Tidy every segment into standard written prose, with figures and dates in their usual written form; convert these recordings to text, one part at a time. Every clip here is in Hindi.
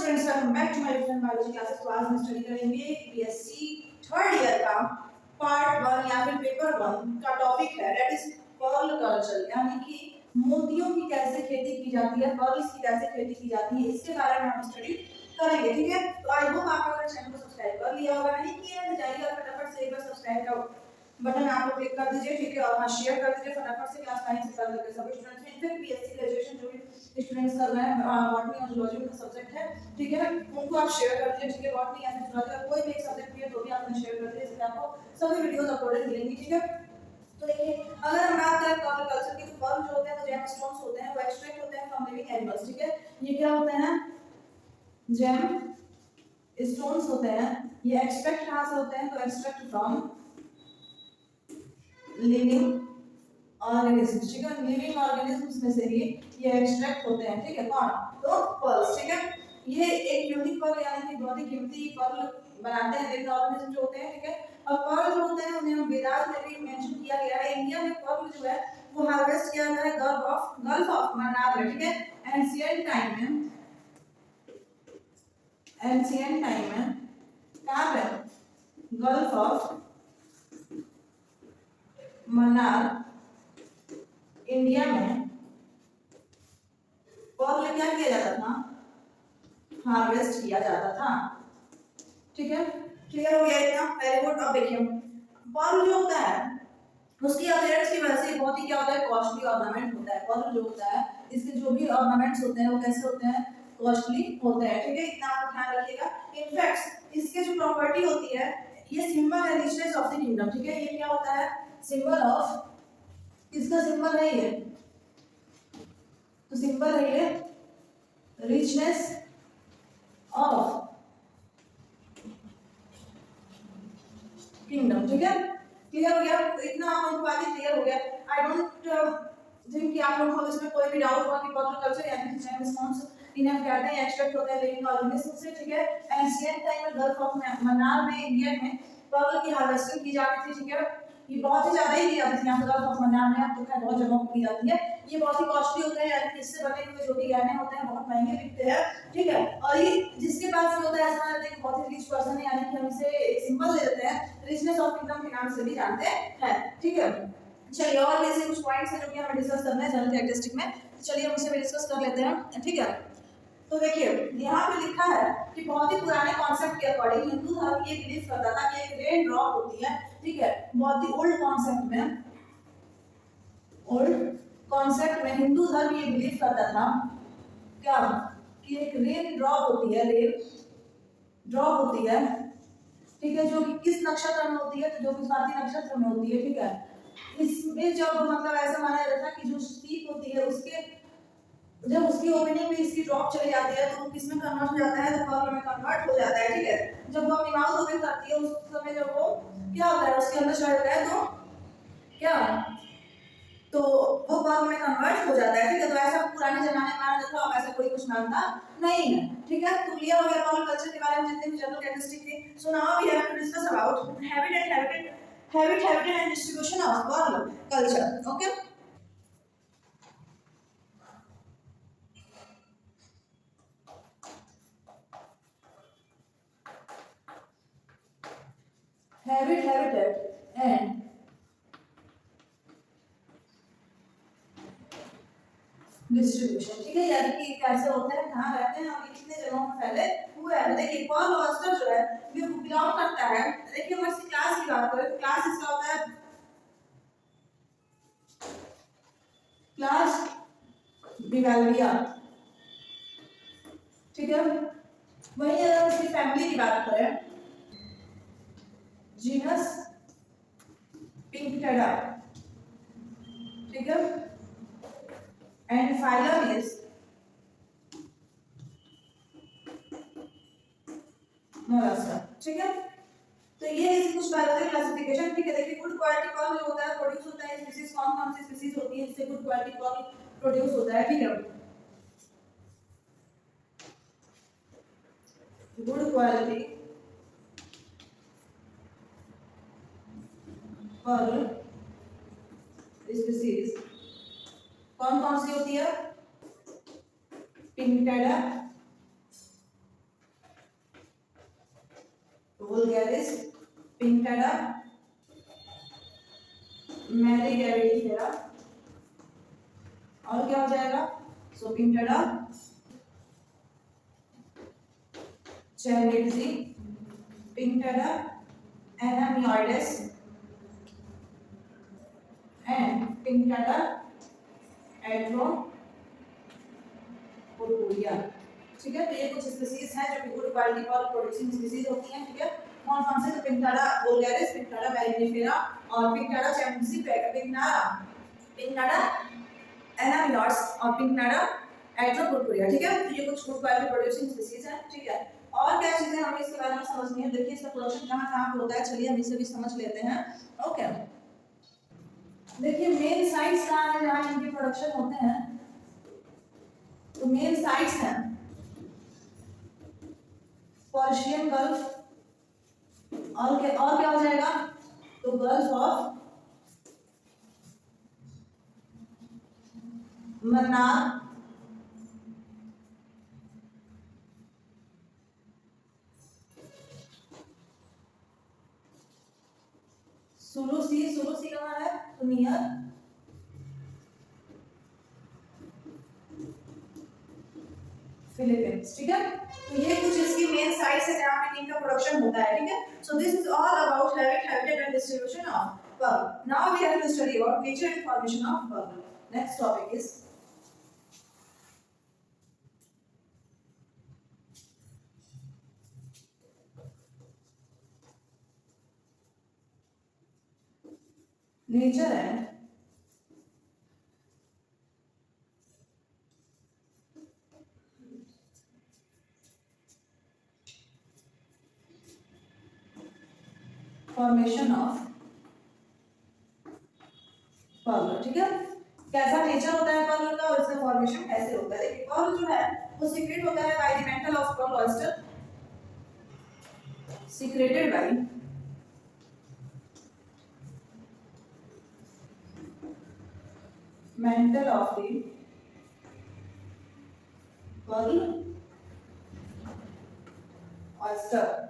Students, welcome back to my different biology classes. तो आज हम स्टडी करेंगे बीएससी थर्ड ईयर का पार्ट 1 या फिर पेपर 1 का टॉपिक है, दैट इज पर्ल कल्चर, यानी कि मोतियों की कैसे खेती की जाती है, पर्ल्स की कैसे खेती की जाती है, इसके बारे में हम स्टडी करेंगे। ठीक है, तो आई होप आप अगर चैनल को सब्सक्राइब कर लिया होगा, नहीं किया तो जाइए और फटाफट से एक बार सब्सक्राइब का बटन आप लोग क्लिक कर दीजिए। ठीक है, और हाँ शेयर कर दीजिए फटाफट से क्लास 9 से कर लेते सभी स्टूडेंट्स हैं। इनफैक्ट बीएससी ग्रेजुएशन जो भी स्टूडेंट्स कर रहे हैं, बॉटनी और जूलॉजी का सब्जेक्ट है, ठीक है, उनको आप शेयर कर दीजिए। ठीक है, बॉटनी या फिर जूलॉजी का कोई भी एक सब्जेक्ट है तो भी आप उन्हें शेयर कर दीजिए, जिससे आपको सभी वीडियोस अपलोडेड मिलेंगी। ठीक है, तो देखिए अगर हम बात करें पर्ल कल्चर की, तो पर्ल जो होते हैं, तो जेम स्टोन्स होते हैं, वो एक्सट्रैक्ट होते हैं फ्रॉम लिविंग एनिमल्स। ठीक है, ये क्या होते हैं, जेम स्टोन्स होते हैं, ये एक्सट्रैक्ट कहां से होते हैं, तो एक्सट्रैक्ट फ्रॉम लिविंग ऑर्गेनिज्म। ठीक है, लिविंग ऑर्गेनिज्म्स में से ही ये एक्सट्रैक्ट होते हैं। ठीक है, कौन, तो पर्ल्स। ठीक है, ये एक यूनिक पर्ल यानी कि बहुत ही कीमती पर्ल बनाते हैं लिविंग ऑर्गेनिज्म जो होते हैं। ठीक है, और पर्ल जो होते हैं उन्हें वेदास में भी मेंशन किया गया है। इंडिया में पर्ल जो है वो हार्वेस्ट किया गया है गल्फ ऑफ मन्नार में। ठीक है, एंशिएंट टाइम में कहां पे, गल्फ ऑफ मन्नार इंडिया में पर्ल क्या किया जाता था, हार्वेस्ट किया जाता था। ठीक है, क्लियर हो गया इतना, वेरी गुड। अब देखिए पर्ल जो होता है उसकी अपीयरेंस की वजह से बहुत ही क्या होता है, कॉस्टली ऑर्नामेंट होता है। पर्ल जो होता है इसके जो भी ऑर्नामेंट्स होते हैं वो कैसे होते हैं, कॉस्टली होते हैं। ठीक है, इतना आप ध्यान रखिएगा। इनफैक्ट इसके जो प्रॉपर्टी होती है, ये सिंबल है रिचनेस ऑफ द किंगडम। ठीक है, ये क्या होता है, सिंबल ऑफ, किसका सिंबल है ये, तो सिंबल है ये रिचनेस ऑफ किंगडम। ठीक है, क्लियर हो गया, तो इतना हम लोग बात क्लियर हो गया। आई डोंट थिंक कि आप लोगों को इसमें कोई भी डाउट होगा कि पर्ल कल्चर यानी कि जेम स्टोन्स इन्हें कहते हैं, एक्सट्रैक्ट होते हैं लिविंग ऑर्गेनिज्म से। ठीक है, एंशिएंट टाइम में गल्फ ऑफ मन्नार में इंडिया में पर्ल की हार्वेस्टिंग की जाती थी। ठीक है, ये बहुत ही ज्यादा ही की जाती थी यहाँ गल्फ ऑफ मन्नार में, अब तो खैर बहुत जगहों पर की जाती है। ये बहुत ही कॉस्टली होते हैं, यानी कि इससे बने हुए जो भी गहने होते हैं बहुत महंगे बिकते हैं। ठीक है, और ये जिसके पास भी होता है ऐसा लगता है कि बहुत ही रिच पर्सन है, यानी कि हम इसे एक सिंबल दे देते हैं, रिचनेस ऑफ किंगडम के नाम से भी जानते हैं। ठीक है, चलिए और भी ऐसे कुछ पॉइंट्स हैं जो कि हमें डिस्कस करना है जनरल कैरेक्टरिस्टिक में, चलिए हम उसे भी डिस्कस कर लेते हैं। ठीक है, तो देखिए यहाँ पे लिखा है कि बहुत ही पुराने कॉन्सेप्ट के अकॉर्डिंग हिंदू धर्म ये बिलीव करता था कि एक रेन ड्रॉप होती है। ठीक है, बहुत ही ओल्ड कॉन्सेप्ट में हिंदू धर्म ये बिलीव करता था क्या, कि एक रेन ड्रॉप होती है, रेन ड्रॉप होती है। ठीक है, जो कि किस नक्षत्र में होती है, तो जो कि स्वाति नक्षत्र में होती है। ठीक है, इसमें जब मतलब ऐसा माना जाता है कि जो स्टीप होती है उसके जब उसकी ओपनिंग में इसकी ड्रॉप चली जाती है तो वो किस में कन्वर्ट हो जाता है, तो पर्ल में कन्वर्ट हो जाता है। ठीक है, जब वो अपनी माउथ ओपन करती है उस समय जब वो क्या होता है, उसके अंदर चला जाता है, तो क्या, तो वो पर्ल में कन्वर्ट हो जाता है। ठीक है, तो ऐसा पुराने जमाने में माना जाता था, अब ऐसा कोई कुछ मानता नहीं है। ठीक है, तो क्लियर हो गया पर्ल कल्चर के बारे में जितने भी जनरल कैरेक्टरिस्टिक थे। So now we have to discuss about habit and distribution of pearl culture. Okay, habitat and distribution. ठीक है, यानी कि कैसे होते हैं, कहाँ रहते हैं और कितने जगहों में फैले हुए हैं। देखिए पर्ल ऑयस्टर जो है ये बिलोंग करता है, देखिए हम इसकी क्लास की बात करें, क्लास इसका होता है क्लास बिवाल्विया। ठीक है, वहीं अगर इसकी फैमिली की बात करें, जीनस पिंकटेडा। ठीक है, एंड फाइलम इज मोलस्का। ठीक है, तो ये इसकी कुछ बायोलॉजिकल क्लासिफिकेशन। ठीक है, देखिए गुड क्वालिटी पर्ल जो होता है प्रोड्यूस होता है, स्पीशीज कौन सी स्पीशीज होती है जिससे गुड क्वालिटी पर्ल प्रोड्यूस होता है। ठीक है, गुड क्वालिटी पर्ल स्पीशीज कौन सी होती है, पिंकटेडा, vulgaris, pinctada, मैरीगेविडीफेरा, और क्या हो जाएगा? सो पिंक्टेडा, चैरिडजी, पिंक्टेडा, एनामियोइडेस एंड पिंक्टेडा एट्रोपुरपुरिया। ठीक है, तो ये कुछ स्पीसीज हैं जो कि good quality for producing species होती हैं। ठीक है, कौन कौन से? तो पिंक्टेडा वुल्गारिस, पिंक्टेडा मैरीगेविडीफेरा और पिंक्टेडा चैरिडजी, पिंक्टेडा एनामियोइड्स और पिंक्टेडा एट्रोपुरपुरिया। ठीक है, तो ये कुछ गुड क्वालिटी प्रोड्यूसिंग स्पीसीज हैं। ठीक है, और क्या चीजें हमें इसके बारे में समझनी है? देखिए इसका प्रोडक्शन कहाँ कहाँ पे होता है, चलिए हम इसे भी समझ लेते हैं। ओके, देखिए मेन साइट्स कहाँ हैं जहाँ इनके प्रोडक्शन होते हैं? तो मेन साइट्स हैं पर्शियन गल्फ, और क्या हो जाएगा? तो गल्फ ऑफ मन्नार, सुलूसी कहाँ है? तो नियर फिलीपींस। ठीक है, तो ये कुछ इसकी मेन साइट्स है जहाँ पे इनका प्रोडक्शन होता है। ठीक है, so this is all about habitat and distribution of pearl. Now we have to study about nature and formation of pearl. Next topic is nature and formation of pearl. ठीक है, कैसा नेचर होता है पर्ल का और इसका फॉर्मेशन कैसे होता है? देखिए पर्ल जो है वो सीक्रेट होता है by the mantle of pearl oyster, secreted by mantle of the pearl oyster.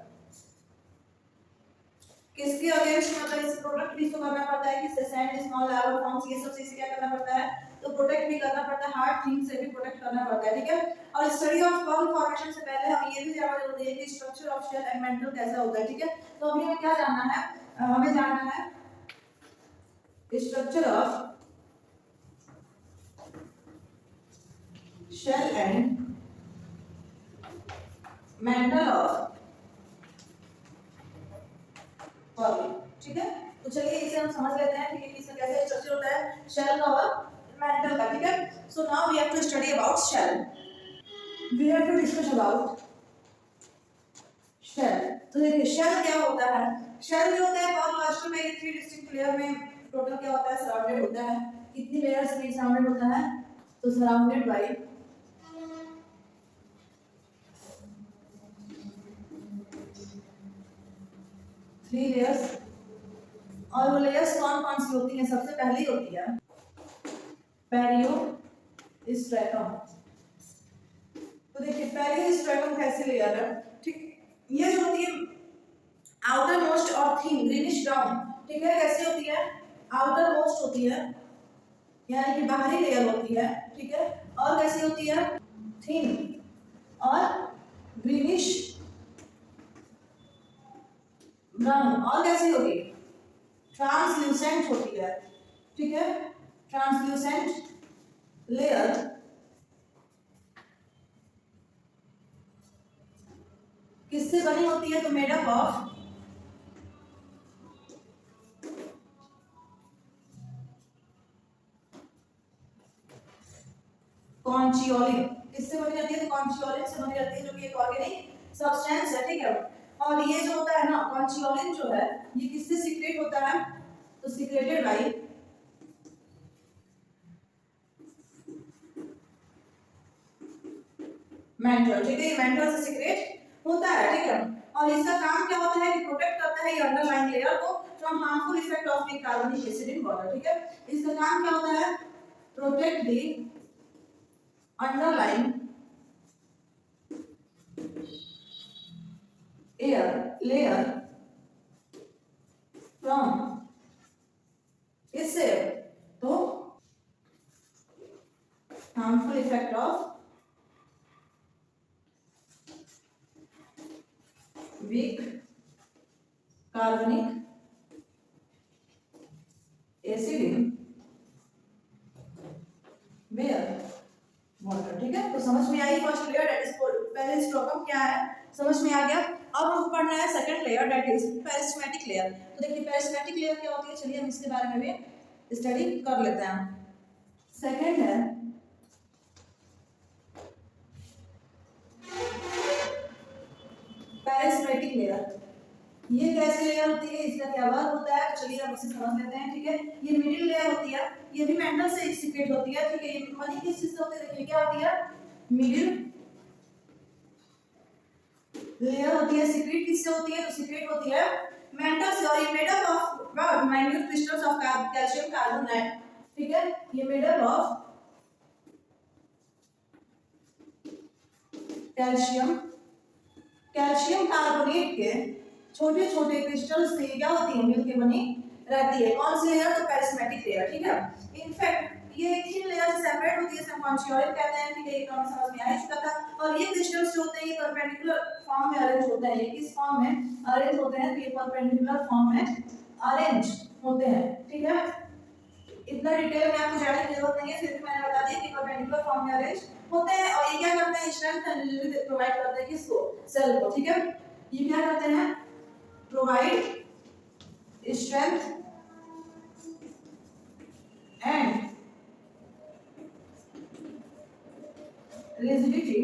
किसके अगेंस्ट मतलब इस प्रोटेक्ट भी तो करना पड़ता है, कि सैंड स्मॉल लार्वा फॉर्म्स ये सब से क्या करना पड़ता है? तो प्रोटेक्ट भी करना पड़ता है, हार्ड थिंग से भी प्रोटेक्ट करना पड़ता है। ठीक है, और स्टडी ऑफ पर्ल फॉर्मेशन से पहले हमें ये भी जानना जरूरी है कि structure of shell and mantle कैसा होता है। ठीक है, तो अभी हमें क्या जानना है? हमें जानना है structure of shell and mantle of pearl. ठीक है, तो चलिए इसे हम समझ लेते हैं। ठीक है, इसका कैसे स्ट्रक्चर होता है शेल का और मेंटल का। ठीक है, so now we have to study about shell, we have to discuss about shell. तो देखिए शेल क्या होता है? शेल जो होता है पर्ल ऑयस्टर में ये 3 डिस्टिंक्ट लेयर में टोटल क्या होता है? सराउंडेड होता है। कितनी लेयर्स में सराउंडेड होता है? तो सराउंडेड बाय 3 लेयर्स। और वो लेयर्स कौन कौन सी होती हैं? सबसे पहली होती है पेरियोस्ट्रेटम। तो देखिए पेरियोस्ट्रेटम कैसी लेयर है? ठीक, ये जो होती है आउटर मोस्ट और थिन ग्रीनिश ब्राउन। ठीक है, कैसी होती है? आउटर मोस्ट होती है यानी कि बाहरी लेयर होती है। ठीक है, और कैसी होती है? थिन और ग्रीनिश ब्राउन। और कैसी होगी? ट्रांसल्यूसेंट होती है। ठीक है, ट्रांसल्यूसेंट लेयर किससे बनी होती है? तो मेड अप ऑफ कॉन्चियोलिन। किससे बनी जाती है? तो कॉन्चियोलिन से बनी जाती है, जो कि एक ऑर्गेनिक सब्सटेंस है। ठीक है, और ये जो होता है ना कॉन्चियोलिन जो है ये किससे सीक्रेट होता है? तो सीक्रेटेड बाय मेंटल। ठीक है, ये मेंटल से सीक्रेट होता है। ठीक है, और इसका काम क्या होता है? कि प्रोटेक्ट करता है ये अंडरलाइन लेयर को from harmful effect of the कार्बनिक एसिड इन वाटर। ठीक है, इसका काम क्या होता है? Protect the underline air layer from इससे तो हार्मफुल इफेक्ट ऑफ वीक कार्बनिक एसिड इन वेयर वाटर। ठीक है, तो समझ में आई फर्स्ट लेयर दैट इज पेरिस्टोकम क्या है, समझ में आ गया। अब हम पढ़ना है second layer that is peristomatic layer. तो देखिए पेरिस्टमैटिक लेयर क्या होती है, चलिए हम इसके बारे में भी स्टडी कर लेते हैं। सेकंड है पेरिस्टमैटिक लेयर। ये कैसी लेयर होती है, इसका क्या वर्क होता है, चलिए हम इसे समझ लेते हैं। ठीक है, ये मिडिल लेयर होती है, ये भी मेंटल से सीक्रेट होती है। ठीक है, ये मनी किस चीज से होती है, देखिए क्या होती है, मिडिल लेयर होती है। सीक्रेट किससे होती है, तो सीक्रेट होती है मेंटल से, और ये made up of minute crystals of calcium carbonate. ठीक है, ये made up of calcium carbonate के छोटे छोटे क्रिस्टल से क्या होती है, मिलके बनी रहती है। कौन सी लेयर, तो पेरिस्टमैटिक लेयर। ठीक है, इनफैक्ट ये थिन लेयर से सेपरेट होती है, इसे कॉन्शियोलिन कहते हैं। ठीक है, ये तो समझ में आ चुका था। और ये क्रिस्टल्स जो होते हैं ये परपेंडिकुलर फॉर्म में अरेंज होते हैं। ये किस फॉर्म में अरेंज होते हैं, तो ये परपेंडिकुलर फॉर्म में अरेंज होते हैं। ठीक है, इतना डिटेल में आपको जाने की जरूरत नहीं है, फिर भी मैंने बता दिया कि परपेंडिकुलर फॉर्म में अरेंज होते हैं। और ये क्या करते हैं, स्ट्रेंथ एंड रिजिडिटी प्रोवाइड करते हैं किसको, सेल को। ठीक है, ये क्या करते हैं, provide strength and rigidity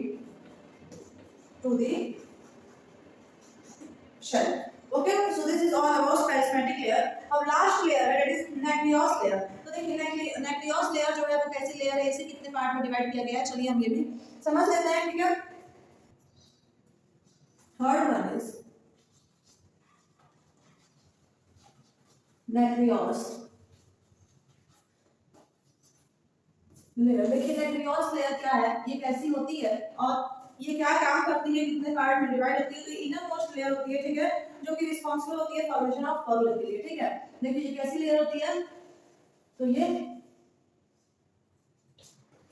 to the shell. Okay, so this is all about perismatic layer. अब लास्ट लेयर है that is nucleus layer। तो देखिए nucleus layer जो है वो कैसी लेयर है, इसे कितने पार्ट में डिवाइड किया गया है, चलिए हम ये भी समझ लेते हैं। ठीक है, third one is nucleus layer. देखिए nucleus लेयर क्या है, ये कैसी होती है और ये क्या काम करती है, कितने पार्ट में डिवाइड होती है, तो इनर मोस्ट लेयर होती है। ठीक है, जो कि रिस्पांसिबल होती है फॉर्मेशन ऑफ पर्ल के लिए। ठीक है, देखिए ये कैसी लेयर होती है, तो ये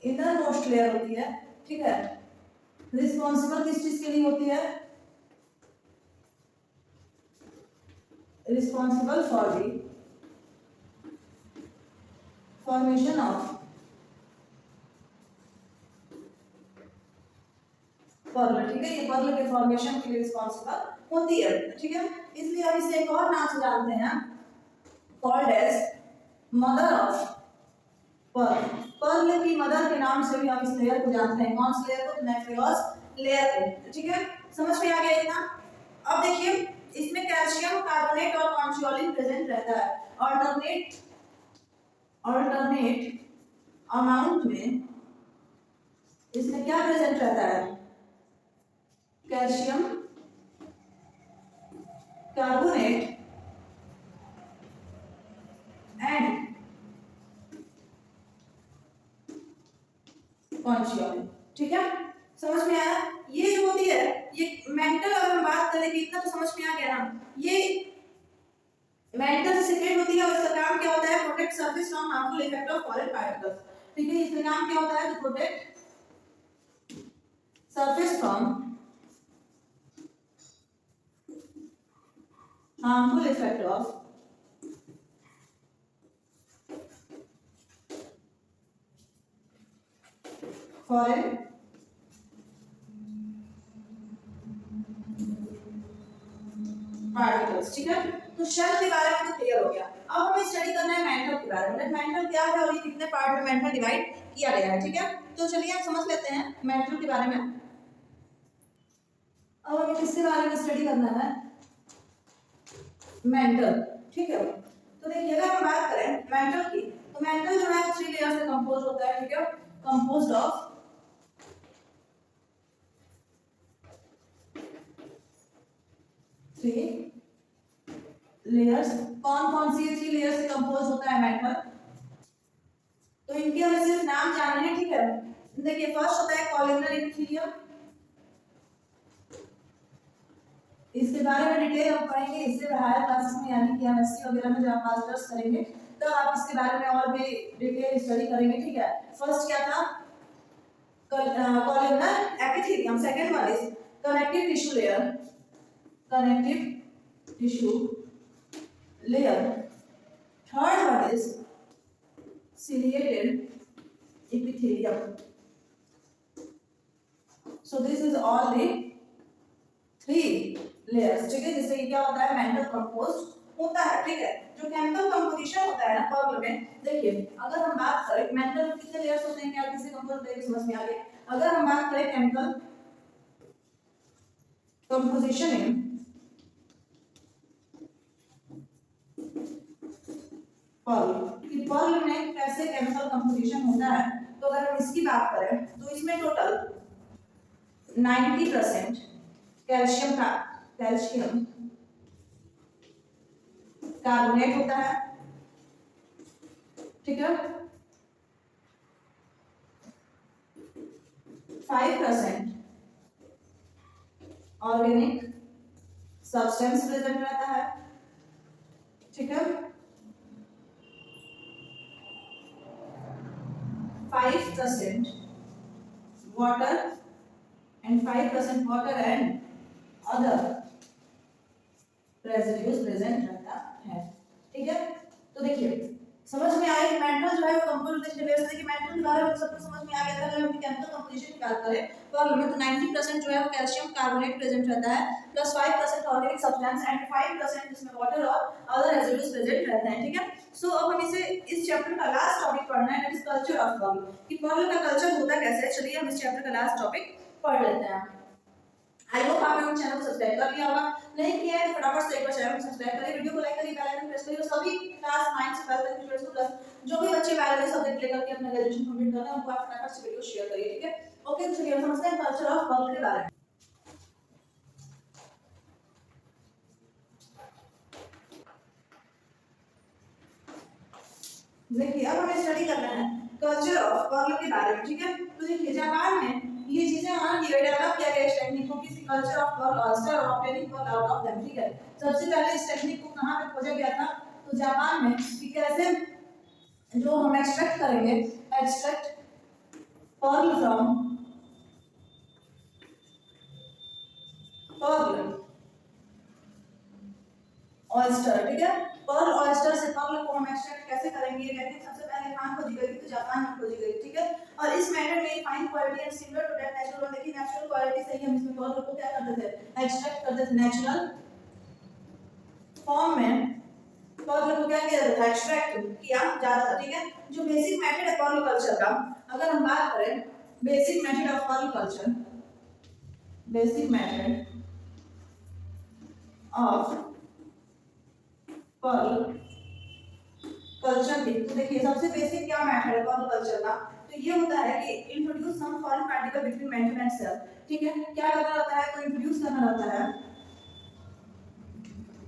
इनर मोस्ट लेयर होती है। ठीक है, रिस्पांसिबल किस चीज के लिए होती है, responsible for the formation of pearl. ठीक है, ये पर्ल के फॉर्मेशन के लिए रिस्पांसिबल होती है। ठीक है, इसलिए हम इसे एक और नाम से जानते हैं, called as mother of pearl. Pearl की मदर के नाम से भी हम इस लेयर को जानते हैं। कौन सी लेयर को, nucleus लेयर को। ठीक है, समझ में आ गया इतना। अब देखिए इसमें कैल्शियम कार्बोनेट और कॉन्शियोलिन प्रेजेंट रहता है। अल्टरनेट अमाउंट में इसमें क्या प्रेजेंट रहता है, कैल्शियम कार्बोनेट एंड कॉन्शियोलिन। ठीक है, समझ में आया। ये जो होती है ये मेंटल, अगर हम बात करें कि इतना तो समझ में आ गया ना, ये मेंटल से सीक्रेट होती है और इसका काम क्या होता है, protect surface from harmful effect of foreign particles. ठीक है, इसका काम क्या होता है, तो protect surface from harmful effect of foreign particles। ठीक है, तो शेल के बारे में तो क्लियर हो गया। अब हमें स्टडी करना है मेंटल के बारे में। मेंटल क्या है और ये कितने पार्ट में मेंटल डिवाइड किया गया है। ठीक है, तो चलिए हम समझ लेते हैं मेंटल के बारे में। अब हमें किसके बारे में स्टडी करना है, मेंटल। ठीक है, तो देखिए अगर हम बात करें मेंटल की, तो मेंटल जो है 3 लेयर से कंपोज होता है। ठीक है, कंपोज्ड ऑफ 3 लेयर्स। कौन कौन सी 3 लेयर से कंपोज होता है मेंटल, तो इनके हमें सिर्फ नाम जानने हैं। ठीक है, देखिए फर्स्ट होता है कॉलिनर इपिथेलियम, इसके बारे में डिटेल हम पढ़ेंगे इससे हायर क्लासेस में, यानी कि एमएससी वगैरह में जब आप मास्टर्स करेंगे तब आप इसके बारे में और भी डिटेल स्टडी करेंगे, ठीक है। फर्स्ट क्या था, columnar epithelium, second one is connective tissue layer, connective tissue layer, third one is ciliated epithelium. So this is all the three layers, ठीक है, जिससे क्या होता है मेंटल कंपोस्ट होता है, ठीक है। जो केमिकल कंपोजिशन होता है ना पर्ल में, देखिए अगर हम बात करें मेंटल कितने लेयर्स होते हैं, क्या किसी कंपोज लेयर समझ में आ गया। अगर हम बात करें केमिकल कंपोजिशन में पर्ल में कैसे केमिकल कंपोजिशन होता है, तो अगर हम इसकी बात करें तो इसमें टोटल 90% कैल्शियम कार्बोनेट होता है, ठीक है। 5% ऑर्गेनिक सब्सटेंस प्रेजेंट रहता है, ठीक है। 5% water and 5% water and other residues present रहता है, ठीक है। तो देखिए समझ में आया कि मेंटल जो है वो कंपोजिशन लेयर से, देखिए मेंटल के बारे में सबको समझ में आ गया था। अगर हम केमिकल कंपोजिशन की बात करें तो में तो 90% जो है वो कैल्शियम कार्बोनेट प्रेजेंट रहता है, प्लस 5% ऑर्गेनिक सब्सटेंस एंड 5% जिसमें वाटर और अदर रेसिड्यूज प्रेजेंट रहते हैं, ठीक है। सो अब हम इसे इस चैप्टर का लास्ट टॉपिक पढ़ना है, that is culture of Perl, कि पर्ल का कल्चर होता कैसे है। चलिए हम इस चैप्टर का लास्ट टॉपिक पढ़ लेते हैं। आई होप आपने हमारे चैनल को सब्सक्राइब कर लिया होगा, नहीं किया है तो फटाफट से एक बार चैनल को सब्सक्राइब करिए, वीडियो को लाइक करिए, बेल आइकन प्रेस करिए। और सभी क्लास 9 से 12 तक के स्टूडेंट्स को प्लस जो भी बच्चे पैरेलल सब्जेक्ट लेकर के अपना ग्रेजुएशन कंप्लीट कर रहे हैं उनको आप फटाफट से वीडियो शेयर करिए, ठीक है। ओके, तो चलिए हम समझते हैं कल्चर ऑफ पर्ल के बारे में। देखिए अब हमें स्टडी करना है कल्चर ऑफ पर्ल के बारे में, ठीक है। तो देखिए जापान में ये चीजें डेवलप किया गया इस टेक्निक को, किसी कल्चर ऑफ पर्ल ऑयस्टर और obtaining pearl out of them, ठीक है। सबसे पहले इस टेक्निक को कहां पे खोजा गया था, तो जापान में, कि कैसे जो हम एक्सट्रैक्ट करेंगे, extract pearl from pearl oyster, ठीक है। पर्ल ऑयस्टर से पर्ल को हम एक्सट्रैक्ट कैसे करेंगे, ये टेक्निक सबसे पहले कहां खोजी गई, तो जापान में खोजी गई, ठीक है। और इस मेथड में fine quality and similar to that natural, देखिए नेचुरल क्वालिटी से ही हम इसमें पर्ल को क्या करते थे, एक्सट्रैक्ट करते थे। नेचुरल फॉर्म में पर्ल को क्या किया जाता था, एक्सट्रैक्ट किया जाता था, ठीक है। जो बेसिक मेथड है पर्ल कल्चर का, अगर हम बात करें basic method of pearl culture, basic method of pearl culture की, तो देखिए सबसे बेसिक क्या मेथड है पर्ल कल्चर का, तो ये होता है कि introduce some foreign particle between mantle and shell, ठीक है। क्या करना रहता है, तो इंट्रोड्यूस करना रहता है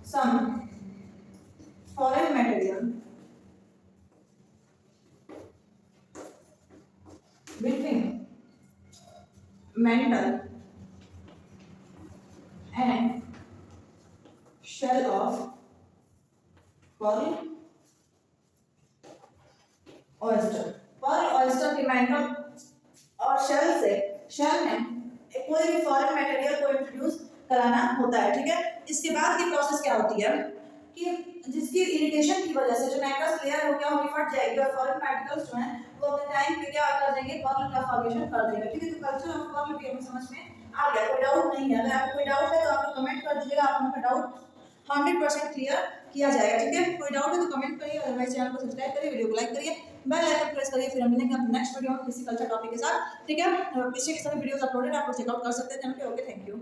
some foreign material between mantle and shell of pearl oyster. Pearl oyster के मेंटल और शेल से, शेल में कोई भी फॉरेन मटेरियल को इंट्रोड्यूस कराना होता है, ठीक है। इसके बाद की प्रोसेस क्या होती है कि जिसकी इरिटेशन की वजह से जो नैकस लेयर है वो क्या होगी, फट जाएगी और फॉरेन पार्टिकल्स जो हैं वो अपने टाइम पे क्या कर देंगे, पर्ल का फॉर्मेशन कर देंगे, ठीक है। तो कल्चर ऑफ पर्ल भी हमें समझ में आ गया, कोई डाउट नहीं है। अगर आपको कोई डाउट है तो आप लोग कमेंट कर दीजिएगा, आप लोगों का डाउट 100% क्लियर किया जाएगा, ठीक है। कोई डाउट है तो कमेंट करिए, अदरवाइज चैनल को सब्सक्राइब करिए, वीडियो को लाइक करिए, बेल आइकन प्रेस करिए। फिर हम मिलेंगे अपने नेक्स्ट वीडियो में किसी कल्चर टॉपिक के साथ, ठीक है। पीछे के सभी वीडियोस अपलोडेड आप लोग चेकआउट कर सकते हैं चैनल पे। Okay, thank you.